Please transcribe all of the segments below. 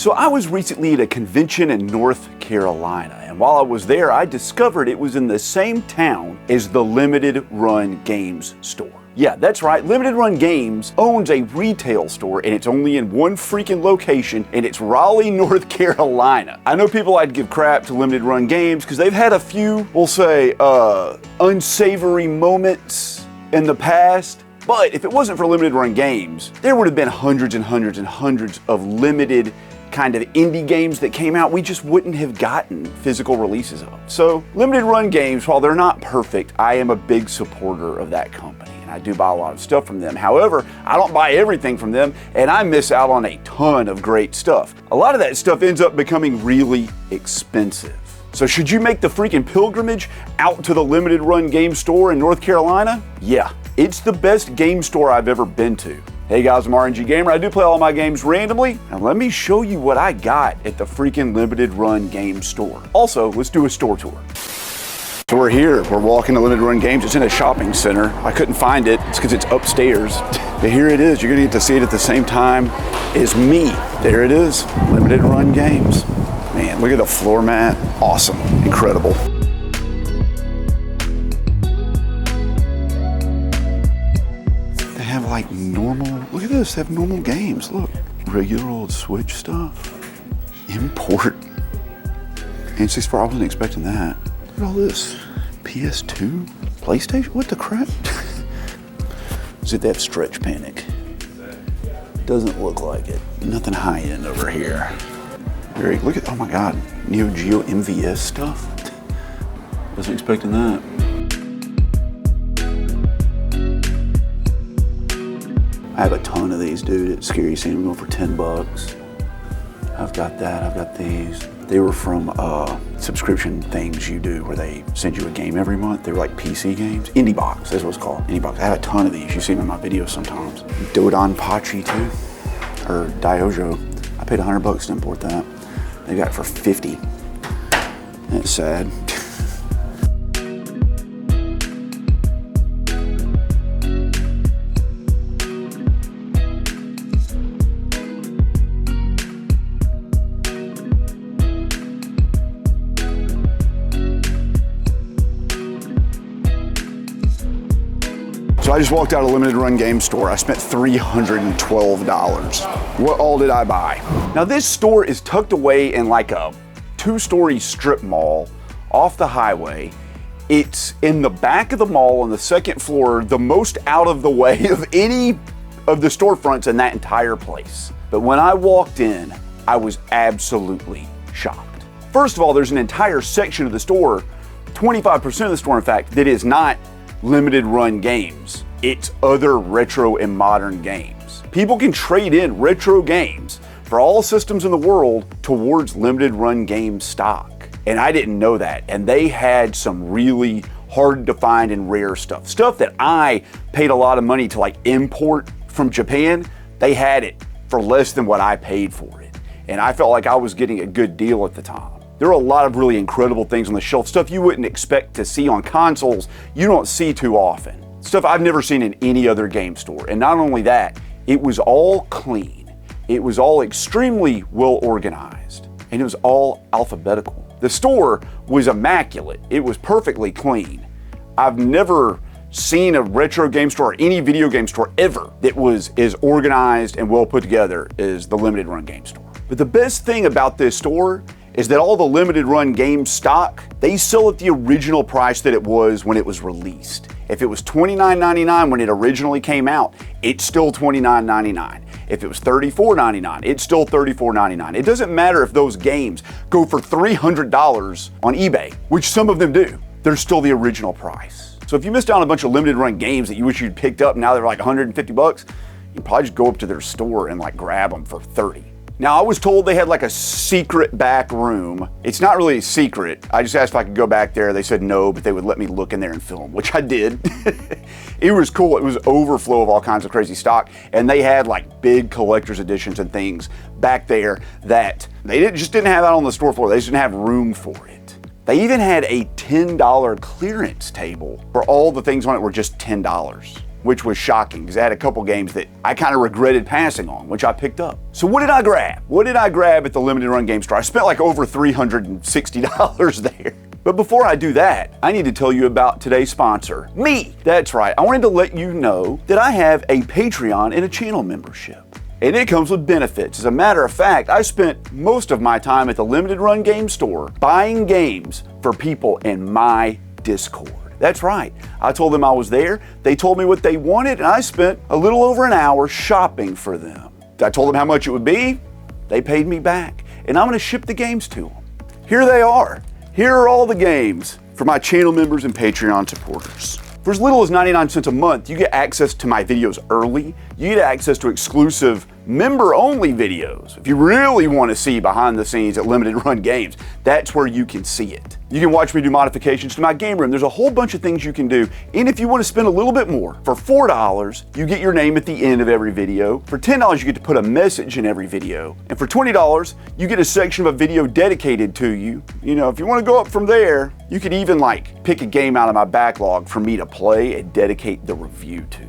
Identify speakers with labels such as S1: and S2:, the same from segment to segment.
S1: So I was recently at a convention in North Carolina, and while I was there, I discovered it was in the same town as the Limited Run Games store. Yeah, that's right, Limited Run Games owns a retail store, and it's only in one freaking location, and it's Raleigh, North Carolina. I know people like to give crap to Limited Run Games because they've had a few, we'll say, unsavory moments in the past. But if it wasn't for Limited Run Games, there would have been hundreds and hundreds and hundreds of limited kind of indie games that came out we just wouldn't have gotten physical releases of. So Limited Run Games, while they're not perfect, I am a big supporter of that company, and I do buy a lot of stuff from them. However, I don't buy everything from them, and I miss out on a ton of great stuff. A lot of that stuff ends up becoming really expensive. So should you make the freaking pilgrimage out to the Limited Run Game store in North Carolina? Yeah, it's the best game store I've ever been to. Hey guys, I'm RNG Gamer. I do play all my games randomly, and let me show you what I got at the freaking Limited Run Game store. Also, let's do a store tour. So we're here, we're walking to Limited Run Games. It's in a shopping center. I couldn't find it, it's because it's upstairs. But here it is, you're gonna get to see it at the same time as me. There it is, Limited Run Games. Man, look at the floor mat. Awesome, incredible. They have like normal, look at this, they have normal games, look. Regular old Switch stuff. Import. N64, I wasn't expecting that. Look at all this. PS2, PlayStation, what the crap? Is it that Stretch Panic? Doesn't look like it. Nothing high end over here. Look at, oh my God, Neo Geo MVS stuff. Wasn't expecting that. I have a ton of these, dude. It's scary seeing them go for 10 bucks. I've got that, I've got these. They were from subscription things you do where they send you a game every month. They were like PC games. Indie Box, that's what it's called, Indie Box. I have a ton of these. You see them in my videos sometimes. Dodon Pachi too, or Diojo. I paid 100 bucks to import that. They got it for 50. That's sad. So I just walked out of Limited Run Game store. I spent $312. What all did I buy? Now this store is tucked away in like a 2-story strip mall off the highway. It's in the back of the mall on the 2nd floor, the most out of the way of any of the storefronts in that entire place. But when I walked in, I was absolutely shocked. First of all, there's an entire section of the store, 25% of the store in fact, that is not Limited Run Games. It's other retro and modern games. People can trade in retro games for all systems in the world towards Limited Run Games stock. And I didn't know that. And they had some really hard to find and rare stuff. Stuff that I paid a lot of money to like import from Japan. They had it for less than what I paid for it. And I felt like I was getting a good deal at the time. There are a lot of really incredible things on the shelf, stuff you wouldn't expect to see on consoles you don't see too often. Stuff I've never seen in any other game store. And not only that, it was all clean. It was all extremely well organized. And it was all alphabetical. The store was immaculate. It was perfectly clean. I've never seen a retro game store or any video game store ever that was as organized and well put together as the Limited Run Game store. But the best thing about this store is that all the Limited Run Game stock, they sell at the original price that it was when it was released. If it was $29.99 when it originally came out, it's still $29.99. If it was $34.99, it's still $34.99. It doesn't matter if those games go for $300 on eBay, which some of them do. They're still the original price. So if you missed out on a bunch of Limited Run games that you wish you'd picked up, now they're like 150 bucks, you can probably just go up to their store and like grab them for 30. Now, I was told they had like a secret back room. It's not really a secret. I just asked if I could go back there. They said no, but they would let me look in there and film, which I did. It was cool. It was overflow of all kinds of crazy stock. And they had like big collector's editions and things back there that they just didn't have out on the store floor. They just didn't have room for it. They even had a $10 clearance table where all the things on it were just $10. which was shocking because I had a couple games that I kind of regretted passing on, which I picked up. So what did I grab? What did I grab at the limited run game store? I spent like over $360 there. But before I do that, I need to tell you about today's sponsor, me. That's right, I wanted to let you know that I have a Patreon and a channel membership. And it comes with benefits. As a matter of fact, I spent most of my time at the limited run game store buying games for people in my Discord. That's right, I told them I was there, they told me what they wanted, and I spent a little over an hour shopping for them. I told them how much it would be, they paid me back, and I'm gonna ship the games to them. Here they are. Here are all the games for my channel members and Patreon supporters. For as little as 99 cents a month, you get access to my videos early. You get access to exclusive member-only videos. If you really want to see behind the scenes at Limited Run Games, that's where you can see it. You can watch me do modifications to my game room. There's a whole bunch of things you can do. And if you want to spend a little bit more, for $4, you get your name at the end of every video. For $10, you get to put a message in every video. And for $20, you get a section of a video dedicated to you. You know, if you want to go up from there, you could even like pick a game out of my backlog for me to play and dedicate the review to you.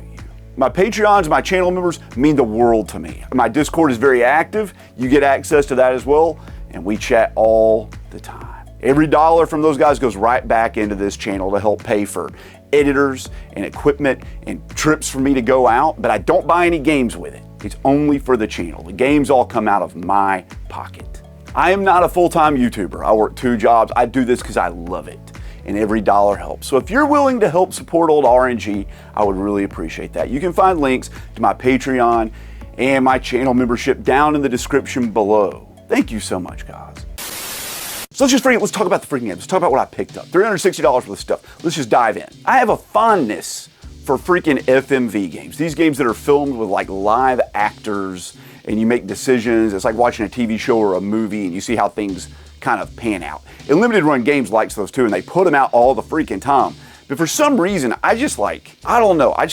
S1: My Patreons, my channel members mean the world to me. My Discord is very active. You get access to that as well. And we chat all the time. Every dollar from those guys goes right back into this channel to help pay for editors and equipment and trips for me to go out, but I don't buy any games with it. It's only for the channel. The games all come out of my pocket. I am not a full-time YouTuber. I work 2 jobs. I do this because I love it, and every dollar helps. So if you're willing to help support old RNG, I would really appreciate that. You can find links to my Patreon and my channel membership down in the description below. Thank you so much, guys. So let's talk about the freaking games. Let's talk about what I picked up. $360 worth of stuff. Let's just dive in. I have a fondness for freaking FMV games. These games that are filmed with like live actors and you make decisions. It's like watching a TV show or a movie and you see how things kind of pan out. And Limited Run Games likes those too, and they put them out all the freaking time. But for some reason, I just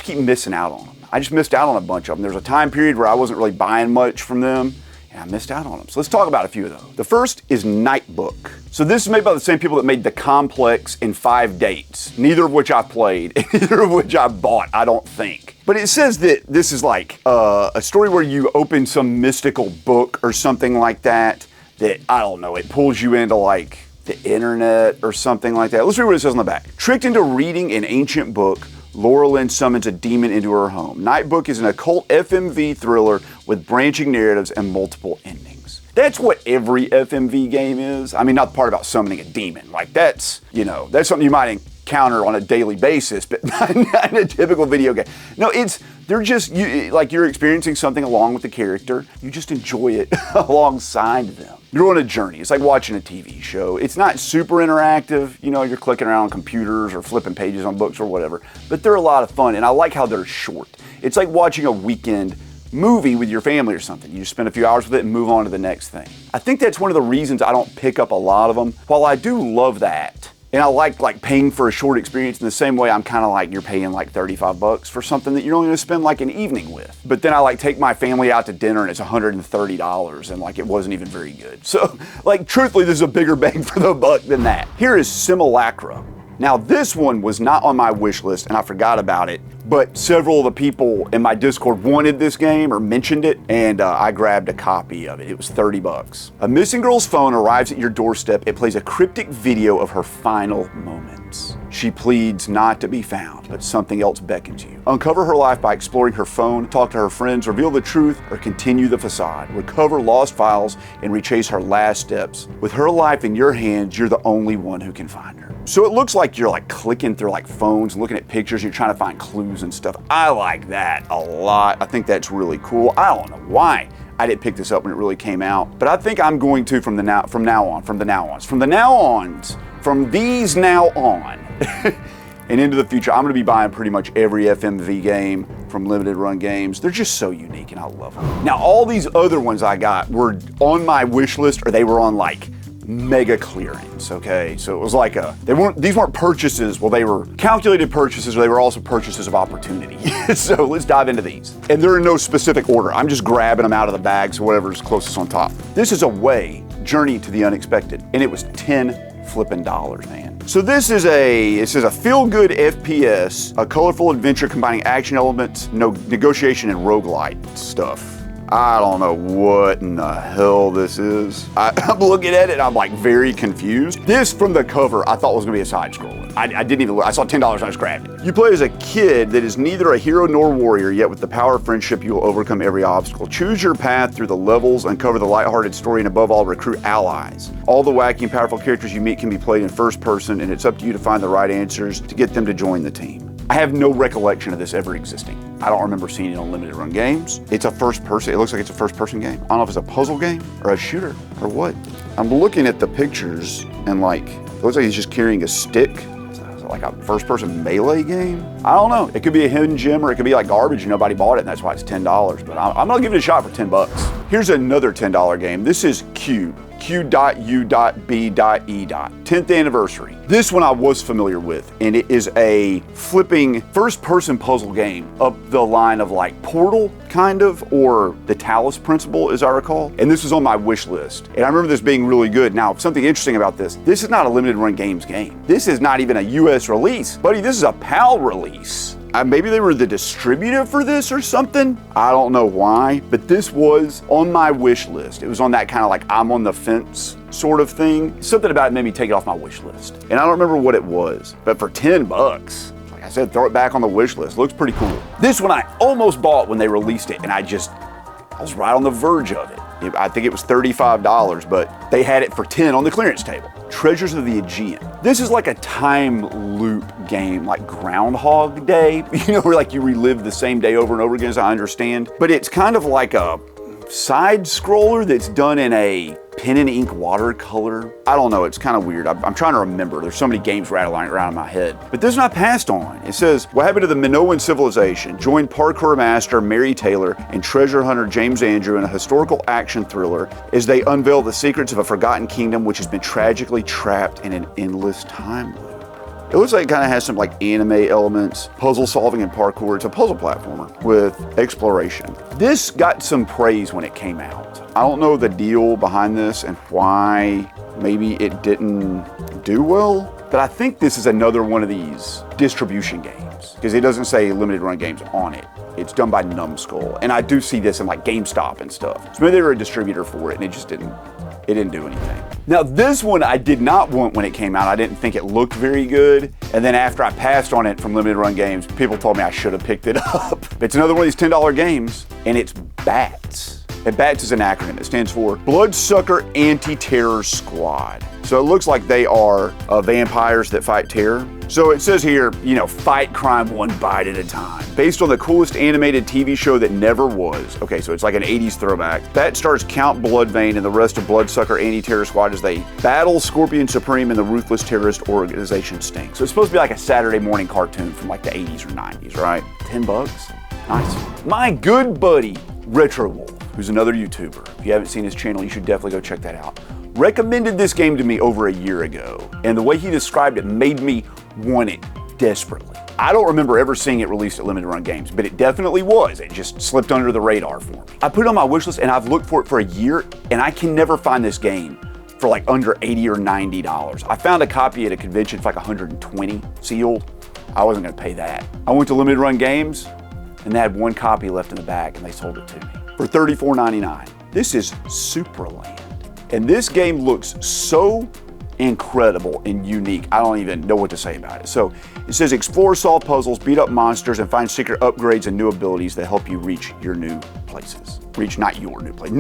S1: keep missing out on them. I just missed out on a bunch of them. There's a time period where I wasn't really buying much from them, and I missed out on them. So let's talk about a few of those. The first is Nightbook. So this is made by the same people that made The Complex and 5 Dates, neither of which I played, and neither of which I bought, I don't think. But it says that this is like a story where you open some mystical book or something like that, I don't know, it pulls you into like the internet or something like that. Let's read what it says on the back. Tricked into reading an ancient book, Laura Lynn summons a demon into her home. Nightbook is an occult FMV thriller with branching narratives and multiple endings. That's what every FMV game is. I mean, not the part about summoning a demon. Like that's something you might encounter on a daily basis, but not in a typical video game. No, you're experiencing something along with the character. You just enjoy it alongside them. You're on a journey. It's like watching a TV show. It's not super interactive. You're clicking around on computers or flipping pages on books or whatever, but they're a lot of fun, and I like how they're short. It's like watching a weekend movie with your family or something. You just spend a few hours with it and move on to the next thing. I think that's one of the reasons I don't pick up a lot of them. While I do love that, and I like paying for a short experience in the same way I'm kind of like you're paying like $35 for something that you're only going to spend like an evening with. But then I take my family out to dinner and it's $130 and it wasn't even very good. So truthfully, this is a bigger bang for the buck than that. Here is Simulacra. Now this one was not on my wish list and I forgot about it, but several of the people in my Discord wanted this game or mentioned it, and I grabbed a copy of it. It was $30. A missing girl's phone arrives at your doorstep. It plays a cryptic video of her final moments. She pleads not to be found, but something else beckons you. Uncover her life by exploring her phone, talk to her friends, reveal the truth, or continue the facade. Recover lost files and retrace her last steps. With her life in your hands, you're the only one who can find her. So it looks like you're clicking through phones, looking at pictures, you're trying to find clues and stuff. I like that a lot. I think that's really cool. I don't know why I didn't pick this up when it really came out, but I think I'm going to from these now on, and into the future, I'm going to be buying pretty much every FMV game from Limited Run Games. They're just so unique and I love them. Now, all these other ones I got were on my wish list, or they were on mega clearance, okay? So it was these weren't purchases, well, they were calculated purchases, or they were also purchases of opportunity. So let's dive into these. And they're in no specific order. I'm just grabbing them out of the bag, so whatever's closest on top. This is Away, Journey to the Unexpected, and it was $10. flipping dollars, man. So this is a feel-good FPS, a colorful adventure combining action elements, negotiation, and roguelite stuff. I don't know what in the hell this is. I'm looking at it and I'm like very confused. This from the cover I thought was gonna be a side scroller. I didn't even look. I saw $10 and I just grabbed it. You play as a kid that is neither a hero nor warrior, yet with the power of friendship you will overcome every obstacle. Choose your path through the levels, uncover the lighthearted story, and above all recruit allies. All the wacky and powerful characters you meet can be played in first person, and it's up to you to find the right answers to get them to join the team. I have no recollection of this ever existing. I don't remember seeing it on limited run games. It's a first person, it looks like it's a first person game. I don't know if it's a puzzle game or a shooter or what. I'm looking at the pictures and like, it looks like he's just carrying a stick. Is it like a first person melee game? I don't know. It could be a hidden gem or it could be like garbage and nobody bought it and that's why it's $10, but I'm gonna give it a shot for 10 bucks. Here's another $10 game. This is Q. Q.U.B.E. 10th anniversary. This one I was familiar with, and it is a flipping first-person puzzle game up the line of like Portal, kind of, or the Talos Principle, as I recall. And this was on my wish list. And I remember this being really good. Now, something interesting about this is not a limited run games game. This is not even a US release. Buddy, this is a PAL release. Maybe they were the distributor for this or something. I don't know why, but this was on my wish list. It was on that kind of like I'm on the fence sort of thing. Something about it made me take it off my wish list. And I don't remember what it was, but for 10 bucks, like I said, throw it back on the wish list. Looks pretty cool. This one I almost bought when they released it, and I was right on the verge of it. I think it was $35, but they had it for 10 on the clearance table. Treasures of the Aegean. This is like a time loop game, like Groundhog Day, you know, where like you relive the same day over and over again, as I understand. But it's kind of like a side scroller that's done in a pen and ink watercolor. I don't know, it's kind of weird. I'm trying to remember. There's so many games rattling around in my head. But this one I passed on. It says, what happened to the Minoan civilization? Join parkour master Mary Taylor and treasure hunter James Andrew in a historical action thriller as they unveil the secrets of a forgotten kingdom which has been tragically trapped in an endless time loop. It looks like it kind of has some like anime elements, puzzle solving and parkour. It's a puzzle platformer with exploration. This got some praise when it came out. I don't know the deal behind this and why maybe it didn't do well, but I think this is another one of these distribution games because it doesn't say limited run games on it. It's done by Numbskull, and I do see this in like GameStop and stuff. So maybe they were a distributor for it and it just didn't do anything. Now this one I did not want when it came out. I didn't think it looked very good. And then after I passed on it from limited run games, people told me I should have picked it up. It's another one of these $10 games and it's BATS. And BATS is an acronym. It stands for Bloodsucker Anti-Terror Squad. So it looks like they are vampires that fight terror. So it says here, you know, fight crime one bite at a time. Based on the coolest animated TV show that never was. Okay, so it's like an 80s throwback. That stars Count Bloodvein and the rest of Bloodsucker Anti-Terror Squad as they battle Scorpion Supreme and the ruthless terrorist organization Sting. So it's supposed to be like a Saturday morning cartoon from like the 80s or 90s, right? 10 bucks? Nice. My good buddy, Retro Wolf, who's another YouTuber. If you haven't seen his channel, you should definitely go check that out. Recommended this game to me over a year ago, and the way he described it made me want it desperately. I don't remember ever seeing it released at limited run games, but it definitely was. It just slipped under the radar for me. I put it on my wish list and I've looked for it for a year, and I can never find this game for like under $80 or $90. I found a copy at a convention for like 120 sealed. I wasn't gonna pay that. I went to limited run games and they had one copy left in the back and they sold it to me for $34.99. This is Superland. And this game looks so incredible and unique. I don't even know what to say about it. So it says explore, solve puzzles, beat up monsters, and find secret upgrades and new abilities that help you reach your new places. Reach, not your new place,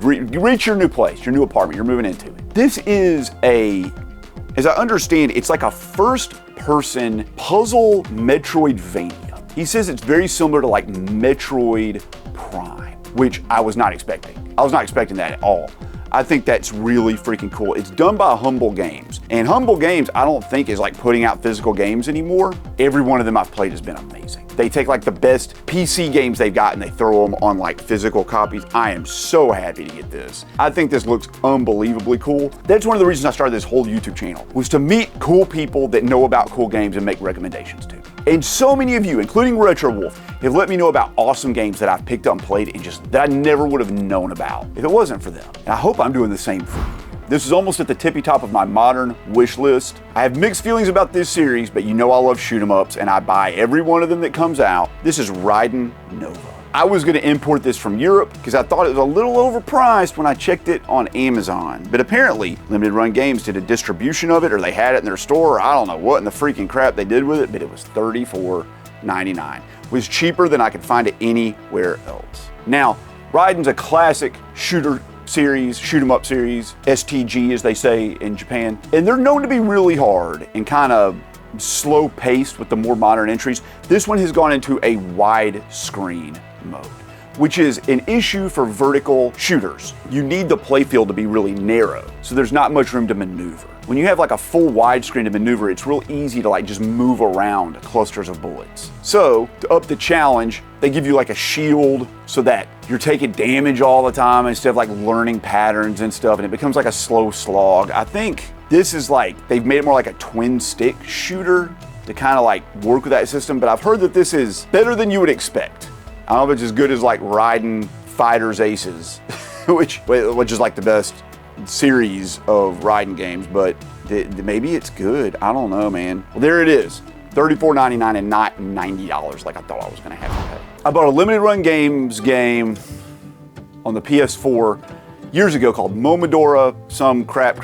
S1: reach your new place, your new apartment you're moving into. This is as I understand, it's like a first-person puzzle Metroidvania. He says it's very similar to like Metroid Prime, which I was not expecting. I was not expecting that at all. I think that's really freaking cool. It's done by Humble Games. And Humble Games, I don't think is like putting out physical games anymore. Every one of them I've played has been amazing. They take like the best PC games they've got and they throw them on like physical copies. I am so happy to get this. I think this looks unbelievably cool. That's one of the reasons I started this whole YouTube channel, was to meet cool people that know about cool games and make recommendations to. And so many of you, including Retro Wolf, have let me know about awesome games that I've picked up and played and just that I never would have known about if it wasn't for them. And I hope I'm doing the same for you. This is almost at the tippy top of my modern wish list. I have mixed feelings about this series, but you know I love shoot 'em ups and I buy every one of them that comes out. This is Raiden Nova. I was gonna import this from Europe because I thought it was a little overpriced when I checked it on Amazon. But apparently, Limited Run Games did a distribution of it, or they had it in their store, or I don't know what in the freaking crap they did with it, but it was $34.99. It was cheaper than I could find it anywhere else. Now, Raiden's a classic shooter series, shoot 'em up series, STG as they say in Japan. And they're known to be really hard and kind of slow paced with the more modern entries. This one has gone into a widescreen mode, which is an issue for vertical shooters. You need the playfield to be really narrow, so there's not much room to maneuver. When you have like a full widescreen to maneuver, it's real easy to like just move around clusters of bullets. So to up the challenge, they give you like a shield so that you're taking damage all the time instead of like learning patterns and stuff, and it becomes like a slow slog. I think this is like, they've made it more like a twin stick shooter to kind of like work with that system, but I've heard that this is better than you would expect. I don't know if it's as good as like Raiden Fighters Aces, which is like the best series of Raiden games, but maybe it's good. I don't know, man. Well, there it is. $34.99 and not $90 like I thought I was gonna have to pay. I bought a Limited Run Games game on the PS4 years ago called Momodora, some crap.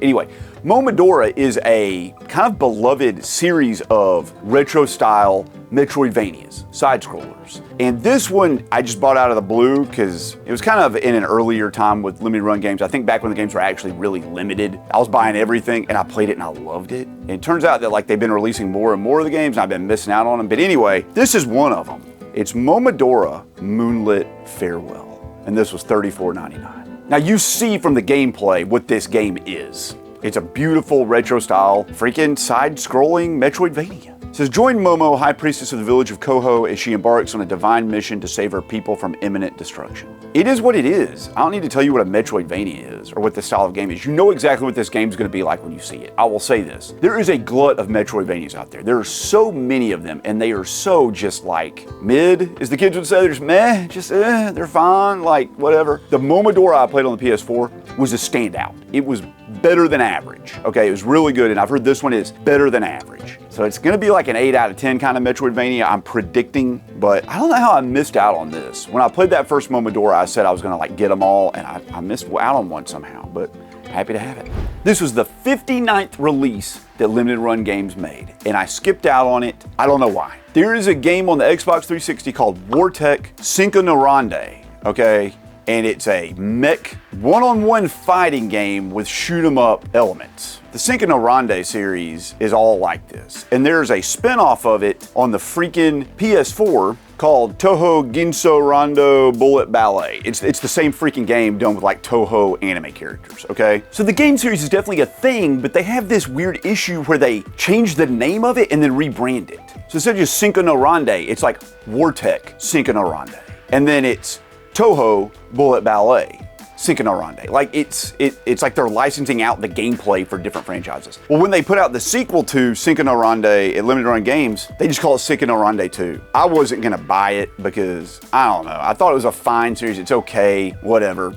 S1: Anyway, Momodora is a kind of beloved series of retro style Metroidvanias, side scrollers. And this one I just bought out of the blue because it was kind of in an earlier time with Limited Run Games. I think back when the games were actually really limited. I was buying everything and I played it and I loved it. And it turns out that like they've been releasing more and more of the games and I've been missing out on them. But anyway, this is one of them. It's Momodora Moonlit Farewell. And this was $34.99. Now you see from the gameplay what this game is. It's a beautiful retro style, freaking side-scrolling Metroidvania. It says, join Momo, High Priestess of the village of Koho, as she embarks on a divine mission to save her people from imminent destruction. It is what it is. I don't need to tell you what a Metroidvania is or what the style of game is. You know exactly what this game is going to be like when you see it. I will say this. There is a glut of Metroidvanias out there. There are so many of them, and they are so just like mid, as the kids would say. They're just meh, just they're fine, like whatever. The Momodora I played on the PS4 was a standout. It was better than average. Okay, it was really good, and I've heard this one is better than average. So it's gonna be like an 8 out of 10 kind of Metroidvania, I'm predicting, but I don't know how I missed out on this. When I played that first Momodora, I said I was gonna like get them all, and I missed out on one somehow, but happy to have it. This was the 59th release that Limited Run Games made, and I skipped out on it. I don't know why. There is a game on the Xbox 360 called Wartech Synchronorande, okay? And it's a mech one-on-one fighting game with shoot 'em up elements. The Synchronorande series is all like this. And there's a spin-off of it on the freaking PS4 called Toho Ginso Rondo Bullet Ballet. It's the same freaking game done with like Toho anime characters, okay? So the game series is definitely a thing, but they have this weird issue where they change the name of it and then rebrand it. So instead of just Synchronorande, it's like Wartech Synchronorande. And then it's Toho Bullet Ballet Synchronorande. Like it's like they're licensing out the gameplay for different franchises. Well, when they put out the sequel to Synchronorande at Limited Run Games, they just call it Synchronorande 2. I wasn't gonna buy it because I don't know. I thought it was a fine series. It's okay, whatever.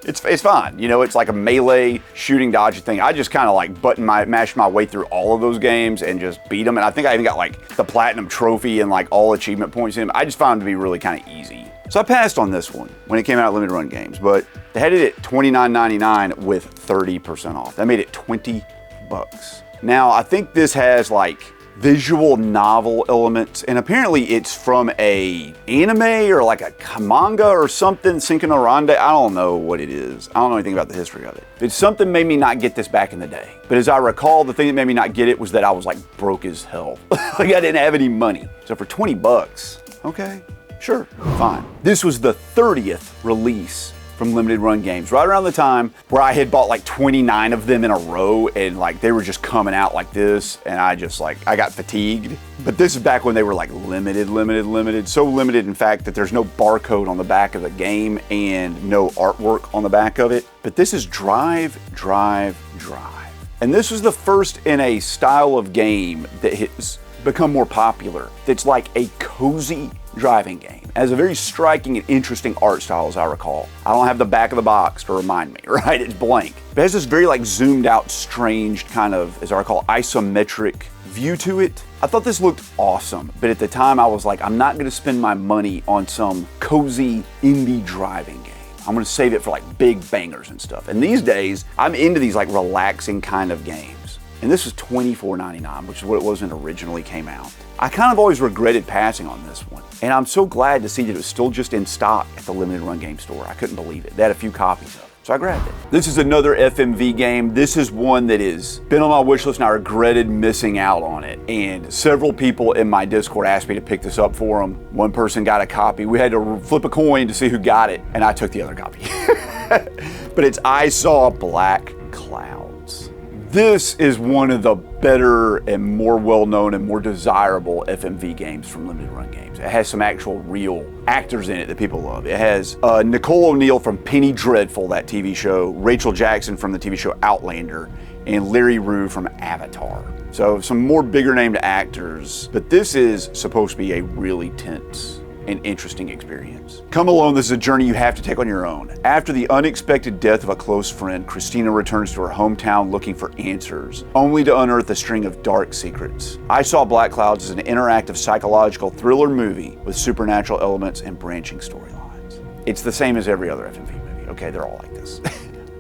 S1: It's fine. You know, it's like a melee shooting dodge thing. I just kind of like mashed my way through all of those games and just beat them. And I think I even got like the platinum trophy and like all achievement points in them. I just found it to be really kind of easy. So I passed on this one when it came out at Limited Run Games, but they had it at $29.99 with 30% off. That made it 20 bucks. Now, I think this has like visual novel elements, and apparently it's from a anime or like a manga or something, Synchronorande. I don't know what it is. I don't know anything about the history of it. It's something made me not get this back in the day. But as I recall, the thing that made me not get it was that I was like broke as hell. Like I didn't have any money. So for 20 bucks, okay. Sure, fine. This was the 30th release from Limited Run Games, right around the time where I had bought like 29 of them in a row and like they were just coming out like this, and I got fatigued. But this is back when they were like limited, so limited in fact that there's no barcode on the back of the game and no artwork on the back of it. But this is Drive. And this was the first in a style of game that has become more popular. It's like a cozy driving game. It has a very striking and interesting art style, as I recall. I don't have the back of the box to remind me, right? It's blank. But it has this very like zoomed out, strange kind of, as I recall, isometric view to it. I thought this looked awesome, but at the time I was like, I'm not gonna spend my money on some cozy indie driving game. I'm gonna save it for like big bangers and stuff. And these days, I'm into these like relaxing kind of games. And this was $24.99, which is what it was when it originally came out. I kind of always regretted passing on this one. And I'm so glad to see that it was still just in stock at the limited run game store. I couldn't believe it. They had a few copies of it, so I grabbed it. This is another FMV game. This is one that has been on my wish list and I regretted missing out on it. And several people in my Discord asked me to pick this up for them. One person got a copy. We had to flip a coin to see who got it, and I took the other copy. But it's I Saw Black Clouds. This is one of the better and more well-known and more desirable FMV games from limited run games. It has some actual real actors in it that people love. It has Nicole O'Neill from Penny Dreadful, that TV show, Rachel Jackson from the TV show Outlander, and Larry Rue from Avatar. So some more bigger named actors, but this is supposed to be a really tense and interesting experience. Come Alone, this is a journey you have to take on your own. After the unexpected death of a close friend, Christina returns to her hometown looking for answers, only to unearth a string of dark secrets. I Saw Black Clouds is an interactive psychological thriller movie with supernatural elements and branching storylines. It's the same as every other FMV movie. Okay, they're all like this.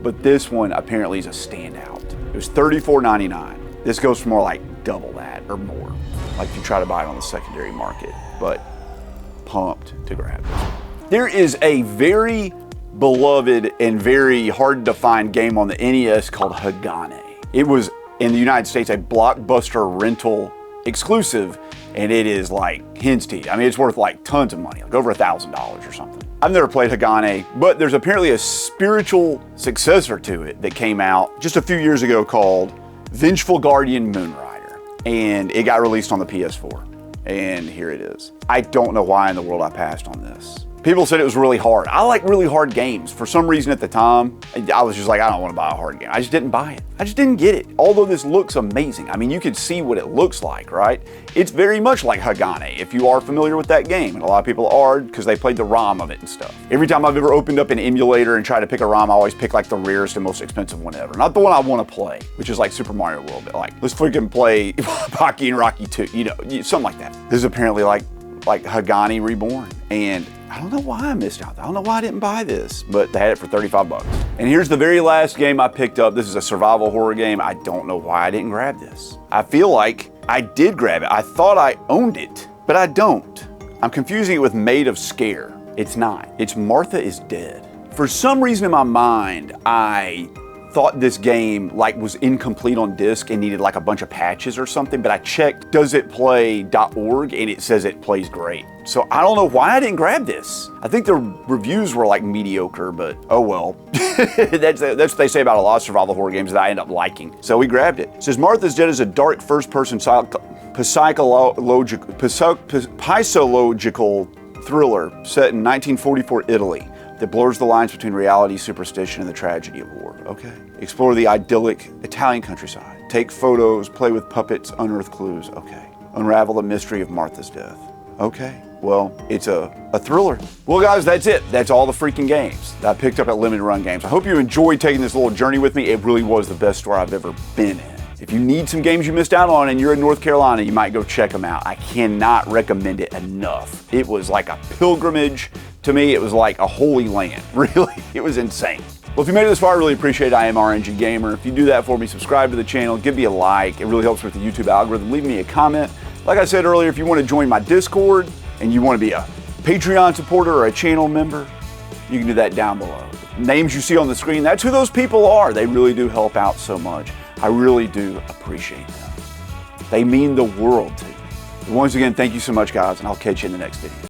S1: But this one apparently is a standout. It was $34.99. This goes for more like double that or more, like if you try to buy it on the secondary market. But pumped to grab this. There is a very beloved and very hard to find game on the NES called Hagane. It was in the United States a Blockbuster rental exclusive, and it is like hen's teeth. I mean, it's worth like tons of money, like over $1,000 or something. I've never played Hagane, but there's apparently a spiritual successor to it that came out just a few years ago called Vengeful Guardian Moonrider, and it got released on the PS4. And here it is. I don't know why in the world I passed on this. People said it was really hard. I like really hard games. For some reason at the time, I was just like, I don't want to buy a hard game. I just didn't buy it. I just didn't get it. Although this looks amazing. I mean, you can see what it looks like, right? It's very much like Hagane, if you are familiar with that game. And a lot of people are, because they played the ROM of it and stuff. Every time I've ever opened up an emulator and tried to pick a ROM, I always pick like the rarest and most expensive one ever. Not the one I want to play, which is like Super Mario World. But like, let's freaking play Pocky and Rocky 2, you know, something like that. This is apparently like Hagane Reborn. And I don't know why I missed out. I don't know why I didn't buy this, but they had it for 35 bucks. And here's the very last game I picked up. This is a survival horror game. I don't know why I didn't grab this. I feel like I did grab it. I thought I owned it, but I don't. I'm confusing it with Made of Scare. It's not. It's Martha is Dead. For some reason in my mind, I thought this game like was incomplete on disc and needed like a bunch of patches or something, but I checked doesitplay.org and it says it plays great. So I don't know why I didn't grab this. I think the reviews were like mediocre, but oh well. That's what they say about a lot of survival horror games that I end up liking. So we grabbed it. It says Martha's Dead is a dark first-person psychological thriller set in 1944 Italy that blurs the lines between reality, superstition, and the tragedy of war. Okay. Explore the idyllic Italian countryside. Take photos, play with puppets, unearth clues. Okay. Unravel the mystery of Martha's death. Okay. Well, it's a thriller. Well, guys, that's it. That's all the freaking games that I picked up at Limited Run Games. I hope you enjoyed taking this little journey with me. It really was the best store I've ever been in. If you need some games you missed out on and you're in North Carolina, you might go check them out. I cannot recommend it enough. It was like a pilgrimage. To me, it was like a holy land. Really, it was insane. Well, if you made it this far, I really appreciate it. I am RNG Gamer. If you do that for me, subscribe to the channel, give me a like. It really helps with the YouTube algorithm. Leave me a comment. Like I said earlier, if you want to join my Discord and you want to be a Patreon supporter or a channel member, you can do that down below. Names you see on the screen, that's who those people are. They really do help out so much. I really do appreciate them. They mean the world to me. Once again, thank you so much, guys, and I'll catch you in the next video.